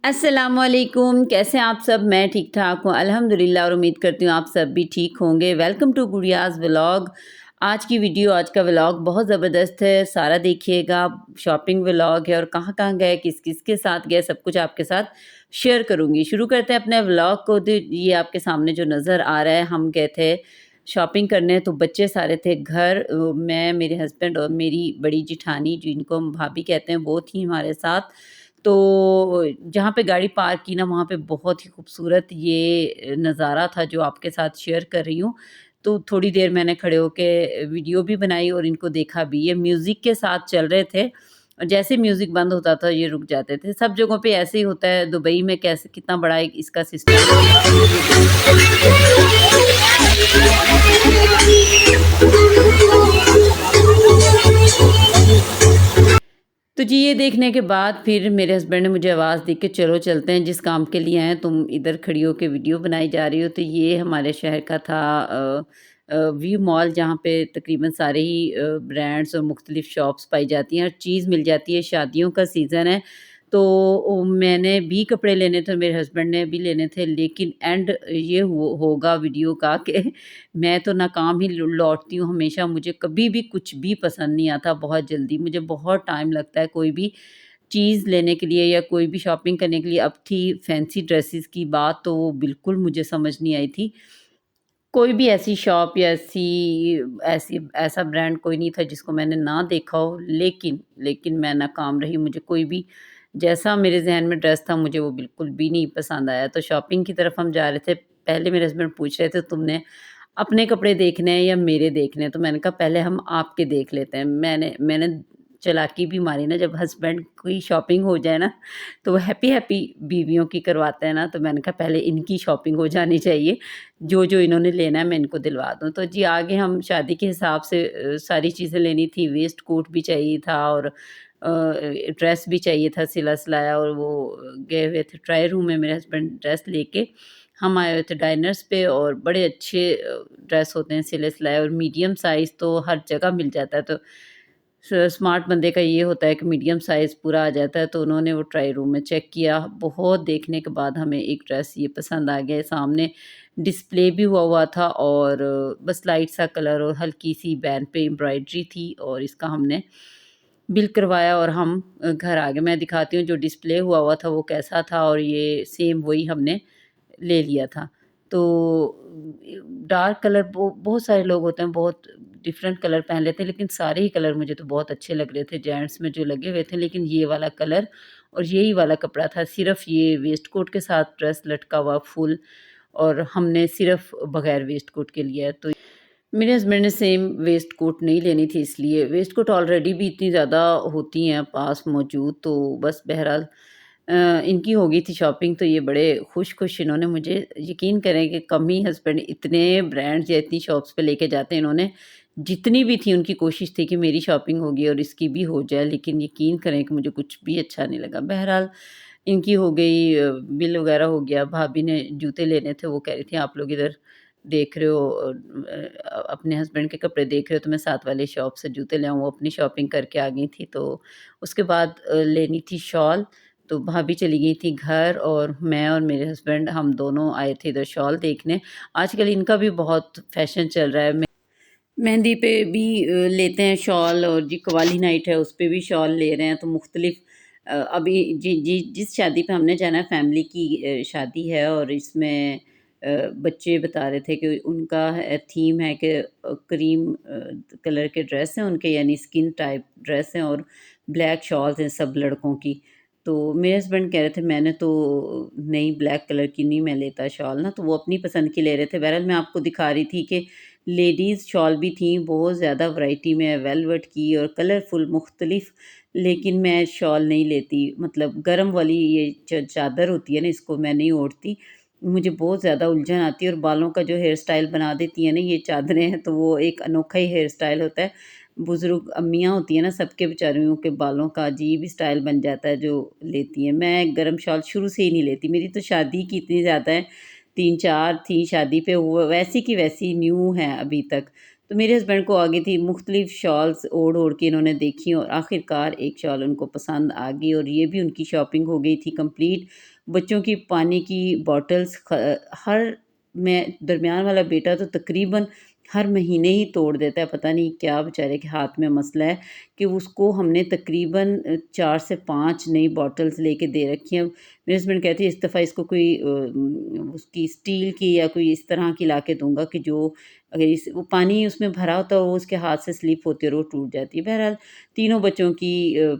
अस्सलामुअलैकुम, कैसे हैं आप सब? मैं ठीक-ठाक हूँ अल्हम्दुलिल्लाह और उम्मीद करती हूँ आप सब भी ठीक होंगे। Welcome to Gudiya's vlog. आज का व्लॉग बहुत ज़बरदस्त है, सारा देखिएगा। शॉपिंग व्लॉग है और कहाँ-कहाँ गए, किस-किस के साथ गए, सब कुछ आपके साथ शेयर करूँगी। शुरू करते हैं अपने व्लॉग को। तो ये आपके सामने जो नज़र आ रहा है, हम गए थे शॉपिंग करने, तो बच्चे सारे थे घर। मैं, मेरे हस्बैंड और मेरी बड़ी जिठानी, जिनको हम भाभी कहते हैं, वो थी हमारे साथ। तो जहाँ पे गाड़ी पार्क की ना, वहाँ पे बहुत ही खूबसूरत ये नज़ारा था जो आपके साथ शेयर कर रही हूँ। तो थोड़ी देर मैंने खड़े होके वीडियो भी बनाई और इनको देखा भी। ये म्यूज़िक के साथ चल रहे थे और जैसे म्यूज़िक बंद होता था ये रुक जाते थे। सब जगहों पे ऐसे ही होता है, दुबई में कैसे कितना बड़ा एक इसका सिस्टम तो जी, ये देखने के बाद फिर मेरे हस्बैंड ने मुझे आवाज़ दी कि चलो चलते हैं, जिस काम के लिए आए हैं, तुम इधर खड़ी हो के वीडियो बनाई जा रही हो। तो ये हमारे शहर का था व्यू मॉल, जहाँ पे तकरीबन सारे ही ब्रांड्स और मुख्तलिफ शॉप्स पाई जाती हैं, हर चीज़ मिल जाती है। शादियों का सीज़न है, तो मैंने भी कपड़े लेने थे, मेरे हस्बैंड ने भी लेने थे, लेकिन एंड ये होगा वीडियो का कि मैं तो नाकाम ही लौटती हूँ हमेशा। मुझे कभी भी कुछ भी पसंद नहीं आता बहुत जल्दी। मुझे बहुत टाइम लगता है कोई भी चीज़ लेने के लिए या कोई भी शॉपिंग करने के लिए। अब थी फैंसी ड्रेसेस की बात, तो वो बिल्कुल मुझे समझ नहीं आई थी। कोई भी ऐसी शॉप या ऐसी ऐसा ब्रांड कोई नहीं था जिसको मैंने ना देखा हो, लेकिन मैं नाकाम रही। मुझे कोई भी जैसा मेरे ज़हन में ड्रेस था, मुझे वो बिल्कुल भी नहीं पसंद आया। तो शॉपिंग की तरफ हम जा रहे थे। पहले मेरे हस्बैंड पूछ रहे थे, तुमने अपने कपड़े देखने हैं या मेरे देखने हैं? तो मैंने कहा पहले हम आपके देख लेते हैं। मैंने मैंने चालाकी भी मारी ना, जब हस्बैंड की शॉपिंग हो जाए ना, तो वो हैप्पी-हैप्पी बीवियों की करवाते हैं ना, तो मैंने कहा पहले इनकी शॉपिंग हो जानी चाहिए। जो इन्होंने लेना है मैं इनको दिलवा दूँ। तो जी, आगे हम शादी के हिसाब से सारी चीज़ें लेनी थी। वेस्ट कोट भी चाहिए था और ड्रेस भी चाहिए था सिला-सिलाया, और वो गए हुए थे ट्रायल रूम में मेरे हस्बैंड ड्रेस लेके। हम आए हुए थे डाइनर्स पे, और बड़े अच्छे ड्रेस होते हैं सिले-सिलाए, और मीडियम साइज़ तो हर जगह मिल जाता है। तो स्मार्ट बंदे का ये होता है कि मीडियम साइज़ पूरा आ जाता है। तो उन्होंने वो ट्राई रूम में चेक किया। बहुत देखने के बाद हमें एक ड्रेस ये पसंद आ गया। सामने डिस्प्ले भी हुआ हुआ था, और बस लाइट सा कलर और हल्की सी बैन पे एम्ब्रॉयडरी थी, और इसका हमने बिल करवाया और हम घर आ गए। मैं दिखाती हूँ जो डिस्प्ले हुआ हुआ था वो कैसा था, और ये सेम वही हमने ले लिया था। तो डार्क कलर, बहुत सारे लोग होते हैं, बहुत डिफरेंट कलर पहन लेते हैं, लेकिन सारे ही कलर मुझे तो बहुत अच्छे लग रहे थे जेंट्स में जो लगे हुए थे। लेकिन ये वाला कलर और यही वाला कपड़ा था, सिर्फ़ ये वेस्ट कोट के साथ ड्रेस लटका हुआ फुल, और हमने सिर्फ़ बगैर वेस्ट कोट के लिया है। तो मेरे हस्बैंड ने सेम वेस्ट कोट नहीं लेनी थी, इसलिए वेस्ट कोट ऑलरेडी भी इतनी ज़्यादा होती हैं पास मौजूद, तो बस बहरहाल इनकी हो गई थी शॉपिंग। तो ये बड़े खुश-खुश इन्होंने मुझे, यकीन करें कि कम ही हस्बैंड इतने ब्रांड्स या इतनी शॉप्स पे लेके जाते हैं। इन्होंने जितनी भी थी उनकी कोशिश थी कि मेरी शॉपिंग होगी और इसकी भी हो जाए, लेकिन यकीन करें कि मुझे कुछ भी अच्छा नहीं लगा। बहरहाल इनकी हो गई, बिल वगैरह हो गया। भाभी ने जूते लेने थे, वो कह रही थी आप लोग इधर देख रहे हो, अपने हस्बैंड के कपड़े देख रहे हो, तो मैं साथ वाली शॉप से जूते ले आऊँ। वो अपनी शॉपिंग करके आ गई थी। तो उसके बाद लेनी थी शॉल, तो भाभी चली गई थी घर, और मैं और मेरे हस्बैंड हम दोनों आए थे इधर शॉल देखने। आजकल इनका भी बहुत फैशन चल रहा है। मेहंदी पे भी लेते हैं शॉल, और जी कवाली नाइट है उस पे भी शॉल ले रहे हैं। तो मुख्तलिफ अभी जिस शादी पे हमने जाना है, फैमिली की शादी है, और इसमें बच्चे बता रहे थे कि उनका थीम है कि क्रीम कलर के ड्रेस हैं उनके, यानी स्किन टाइप ड्रेस हैं, और ब्लैक शॉल्स हैं सब लड़कों की। तो मेरे हस्बैंड कह रहे थे मैंने तो नहीं, ब्लैक कलर की नहीं मैं लेता शॉल ना, तो वो अपनी पसंद की ले रहे थे। बहरहाल मैं आपको दिखा रही थी कि लेडीज़ शॉल भी थी, बहुत ज़्यादा वैरायटी में, वेलवेट की और कलरफुल मुख्तलिफ। लेकिन मैं शॉल नहीं लेती, मतलब गरम वाली ये चादर होती है ना, इसको मैं नहीं ओढ़ती। मुझे बहुत ज़्यादा उलझन आती है, और बालों का जो हेयर स्टाइल बना देती है ना ये चादरें हैं, तो वो एक अनोखा ही हेयर स्टाइल होता है। बुज़ुर्ग अम्मियाँ होती हैं ना, सबके बेचारियों के बालों का अजीब ही स्टाइल बन जाता है जो लेती हैं। मैं गरम शॉल शुरू से ही नहीं लेती। मेरी तो शादी की इतनी ज़्यादा है, 3-4 थी शादी पे, वो वैसी की वैसी न्यू हैं अभी तक। तो मेरे हस्बैंड को आ गई थी मुख्तलिफ़ शॉल्स ओढ़-ओढ़ के इन्होंने देखी और आखिरकार एक शॉल उनको पसंद आ गई और ये भी उनकी शॉपिंग हो गई थी कंप्लीट। बच्चों की पानी की बॉटल्स हर मैं दरमियान वाला बेटा तो तकरीबन हर महीने ही तोड़ देता है, पता नहीं क्या बेचारे के हाथ में मसला है कि उसको हमने तकरीबन 4 से 5 नई बॉटल्स लेके दे रखी हैं। मेरे हस्बैंड कहते हैं इस दफ़ा इसको कोई उसकी स्टील की या कोई इस तरह की ला के दूँगा कि जो अगर इस वो पानी उसमें भरा होता है वो उसके हाथ से स्लिप होती है और वो टूट जाती है। बहरहाल तीनों बच्चों की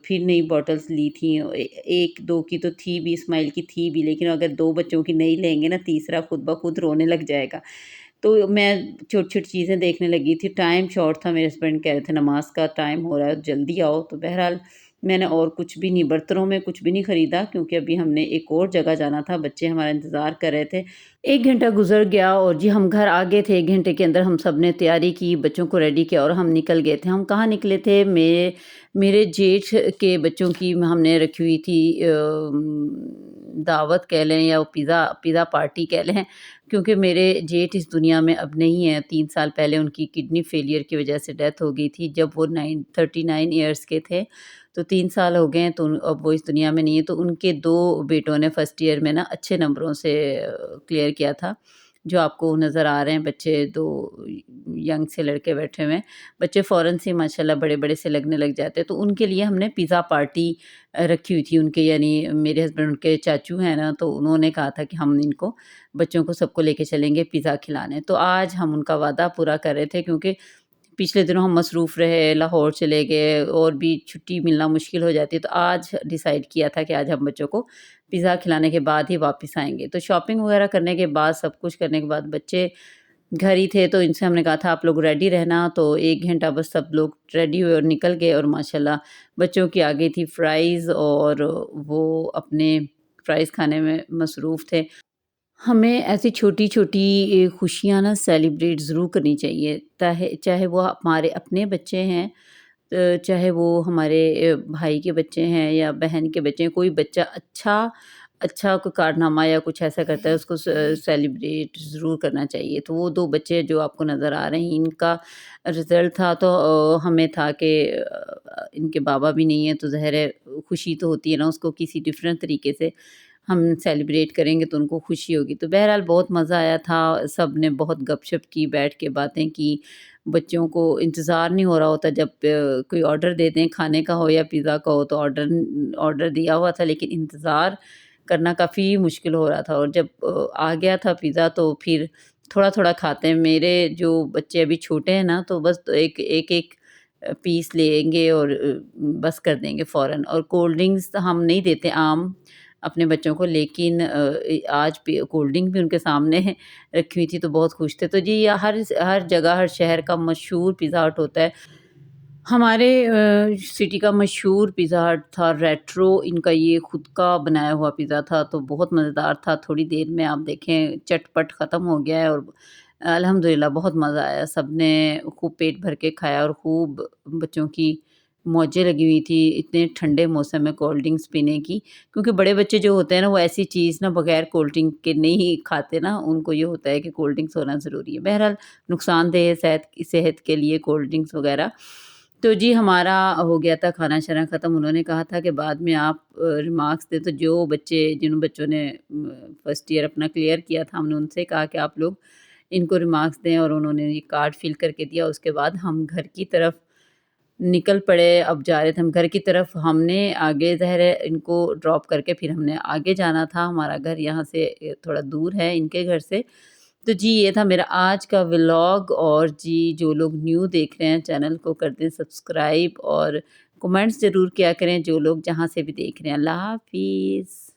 फिर नई बॉटल्स ली थी। 1-2 की तो थी भी, इस्माइल की थी भी, लेकिन अगर 2 बच्चों की नहीं लेंगे ना, तीसरा खुद ब खुद रोने लग जाएगा। तो मैं छोटी-छोटी चीज़ें देखने लगी थी। टाइम शॉर्ट था, मेरे हस्बैंड कह रहे थे नमाज़ का टाइम हो रहा है, जल्दी आओ। तो बहरहाल मैंने और कुछ भी नहीं, बर्तनों में कुछ भी नहीं ख़रीदा क्योंकि अभी हमने एक और जगह जाना था, बच्चे हमारा इंतज़ार कर रहे थे। 1 घंटा गुज़र गया और जी हम घर आ गए थे। 1 घंटे के अंदर हम सब ने तैयारी की, बच्चों को रेडी किया और हम निकल गए थे। हम कहाँ निकले थे? मेरे जेठ के बच्चों की हमने रखी हुई थी दावत कह लें या पिज़्ज़ा पार्टी कह लें, क्योंकि मेरे जेठ इस दुनिया में अब नहीं हैं। 3 साल पहले उनकी किडनी फेलियर की वजह से डेथ हो गई थी जब वो 39 ईयर्स के थे। तो 3 साल हो गए हैं, तो अब वो इस दुनिया में नहीं है। तो उनके 2 बेटों ने फर्स्ट ईयर में ना अच्छे नंबरों से क्लियर किया था। जो आपको नज़र आ रहे हैं बच्चे, 2 यंग से लड़के बैठे हुए हैं। बच्चे फ़ौरन से माशाल्लाह बड़े-बड़े से लगने लग जाते हैं। तो उनके लिए हमने पिज़्ज़ा पार्टी रखी हुई थी। उनके यानी मेरे हस्बैंड उनके चाचू हैं ना, तो उन्होंने कहा था कि हम इनको बच्चों को सबको लेके चलेंगे पिज़्ज़ा खिलाने। तो आज हम उनका वादा पूरा कर रहे थे क्योंकि पिछले दिनों हम मसरूफ़ रहे, लाहौर चले गए और भी छुट्टी मिलना मुश्किल हो जाती है। तो आज डिसाइड किया था कि आज हम बच्चों को पिज़्ज़ा खिलाने के बाद ही वापस आएँगे। तो शॉपिंग वग़ैरह करने के बाद, सब कुछ करने के बाद बच्चे घर ही थे, तो इनसे हमने कहा था आप लोग रेडी रहना। तो 1 घंटा बस सब लोग रेडी हुए और निकल गए और माशाल्लाह बच्चों की आ गई थी फ्राइज़ और वो अपने फ्राइज़ खाने में मसरूफ़ थे। हमें ऐसी छोटी-छोटी खुशियाँ ना सेलिब्रेट ज़रूर करनी चाहिए, ताहे चाहे वो हमारे अपने बच्चे हैं, चाहे वो हमारे भाई के बच्चे हैं या बहन के बच्चे हैं। कोई बच्चा अच्छा कोई कारनामा या कुछ ऐसा करता है, उसको सेलिब्रेट ज़रूर करना चाहिए। तो वो 2 बच्चे जो आपको नज़र आ रहे हैं, इनका रिज़ल्ट था तो हमें था कि इनके बाबा भी नहीं है, तो ज़ाहिर है खुशी तो होती है ना, उसको किसी डिफरेंट तरीके से हम सेलिब्रेट करेंगे तो उनको खुशी होगी। तो बहरहाल बहुत मज़ा आया था, सब ने बहुत गपशप की, बैठ के बातें की। बच्चों को इंतज़ार नहीं हो रहा होता जब कोई ऑर्डर दे दें, खाने का हो या पिज़्ज़ा का हो, तो ऑर्डर दिया हुआ था लेकिन इंतज़ार करना काफ़ी मुश्किल हो रहा था और जब आ गया था पिज़्ज़ा तो फिर थोड़ा-थोड़ा खाते हैं। मेरे जो बच्चे अभी छोटे हैं ना, तो बस तो एक-एक पीस लेंगे और बस कर देंगे फ़ौरन। और कोल्ड ड्रिंक्स हम नहीं देते आम अपने बच्चों को, लेकिन आज पे कोल्ड ड्रिंक भी उनके सामने रखी हुई थी तो बहुत खुश थे। तो जी, ये हर जगह, हर शहर का मशहूर पिज़्ज़ा हट होता है। हमारे सिटी का मशहूर पिज़्ज़ा हट था रेट्रो, इनका ये खुद का बनाया हुआ पिज़्ज़ा था, तो बहुत मज़ेदार था। थोड़ी देर में आप देखें चटपट ख़त्म हो गया है और अल्हम्दुलिल्लाह बहुत मज़ा आया। सबने खूब पेट भर के खाया और खूब बच्चों की मौजें लगी हुई थी, इतने ठंडे मौसम में कोल्ड ड्रिंक्स पीने की। क्योंकि बड़े बच्चे जो होते हैं ना, वो ऐसी चीज़ ना बगैर कोल्ड ड्रिंक के नहीं खाते ना, उनको ये होता है कि कोल्ड ड्रिंक्स होना ज़रूरी है। बहरहाल नुकसानदेह है सेहत के लिए कोल्ड ड्रिंक्स वग़ैरह। तो जी हमारा हो गया था खाना-शाना ख़त्म। उन्होंने कहा था कि बाद में आप रिमार्क्स दें, तो जिन बच्चों ने फर्स्ट ईयर अपना क्लियर किया था, हमने उनसे कहा कि आप लोग इनको रिमार्क्स दें और उन्होंने ये कार्ड फिल करके दिया। उसके बाद हम घर की तरफ निकल पड़े। अब जा रहे थे हम घर की तरफ, हमने आगे ज़ाहिर है इनको ड्रॉप करके फिर हमने आगे जाना था। हमारा घर यहाँ से थोड़ा दूर है इनके घर से। तो जी ये था मेरा आज का व्लॉग। और जी जो लोग न्यू देख रहे हैं चैनल को कर दें सब्सक्राइब और कमेंट्स ज़रूर किया करें, जो लोग जहाँ से भी देख रहे हैं। अल्लाह हाफ़िज़।